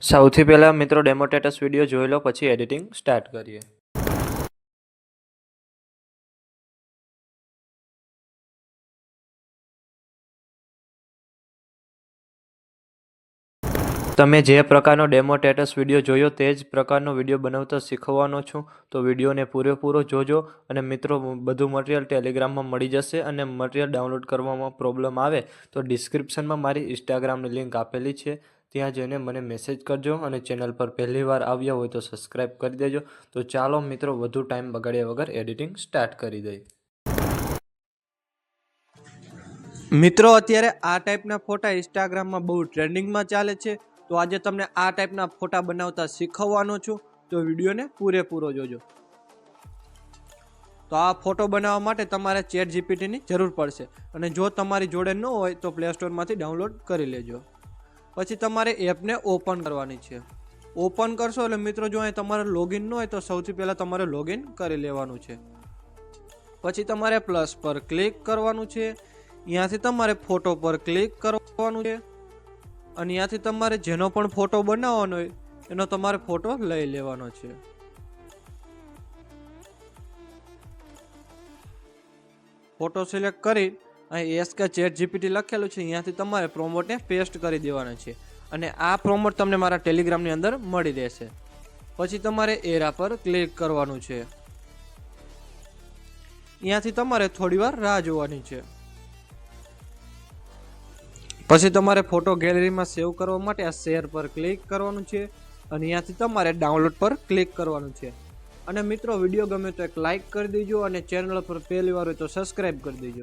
સૌથી પહેલાં મિત્રો ડેમો સ્ટેટસ વિડીયો જોઈ લો, પછી એડિટિંગ સ્ટાર્ટ કરીએ. તમે જે પ્રકારનો ડેમો સ્ટેટસ વિડીયો જોયો તે જ પ્રકારનો વિડીયો બનાવતા શીખવાનો છું, તો વિડીયોને પૂરેપૂરો જોજો. અને મિત્રો, બધું મટીરિયલ ટેલિગ્રામમાં મળી જશે. અને મટીરિયલ ડાઉનલોડ કરવામાં પ્રોબ્લેમ આવે તો ડિસ્ક્રિપ્શનમાં મારી ઇન્સ્ટાગ્રામની લિંક આપેલી છે, ત્યાં જઈને મને મેસેજ કરજો. અને ચેનલ પર પહેલી વાર આવ્યા હોય તો સબસ્ક્રાઈબ કરી દેજો. તો ચાલો મિત્રો, વધુ ટાઈમ બગાડ્યા વગર એડિટિંગ સ્ટાર્ટ કરી દઈએ. મિત્રો, અત્યારે આ ટાઈપના ફોટા ઇન્સ્ટાગ્રામમાં બહુ ટ્રેન્ડિંગમાં ચાલે છે. તો આજે તમને આ ટાઈપના ફોટા બનાવતા શીખવવાનો છું, તો વિડીયોને પૂરેપૂરો જોજો. તો આ ફોટો બનાવવા માટે તમારે ChatGPTની જરૂર પડશે. અને જો તમારી જોડે ન હોય તો પ્લે સ્ટોરમાંથી ડાઉનલોડ કરી લેજો. પછી તમારે એપને ઓપન કરવાની છે. ઓપન કરશો એટલે મિત્રો, જો અહીં તમારે લોગિન ન હોય તો સૌથી પહેલાં તમારે લોગિન કરી લેવાનું છે. પછી તમારે પ્લસ પર ક્લિક કરવાનું છે. અહીંયાથી તમારે ફોટો પર ક્લિક કરવાનું છે. અને અહીંયાથી તમારે જેનો પણ ફોટો બનાવવાનો હોય એનો તમારે ફોટો લઈ લેવાનો છે. ફોટો સિલેક્ટ કરી અહીં એસ કે ChatGPT લખેલું છે, અહીંયાથી તમારે પ્રોમોટને પેસ્ટ કરી દેવાના છે. અને આ પ્રોમોટ તમને મારા ટેલિગ્રામની અંદર મળી રહેશે. પછી તમારે એરા પર ક્લિક કરવાનું છે. અહીંયાથી તમારે થોડી વાર રાહ જોવાની છે. પછી તમારે ફોટો ગેલેરીમાં સેવ કરવા માટે આ શેર પર ક્લિક કરવાનું છે. અને અહીંયાથી તમારે ડાઉનલોડ પર ક્લિક કરવાનું છે. અને મિત્રો, વિડીયો ગમે તો એક લાઇક કરી દેજો. અને ચેનલ પર પહેલી વાર હોય તો સબસ્ક્રાઈબ કરી દેજો.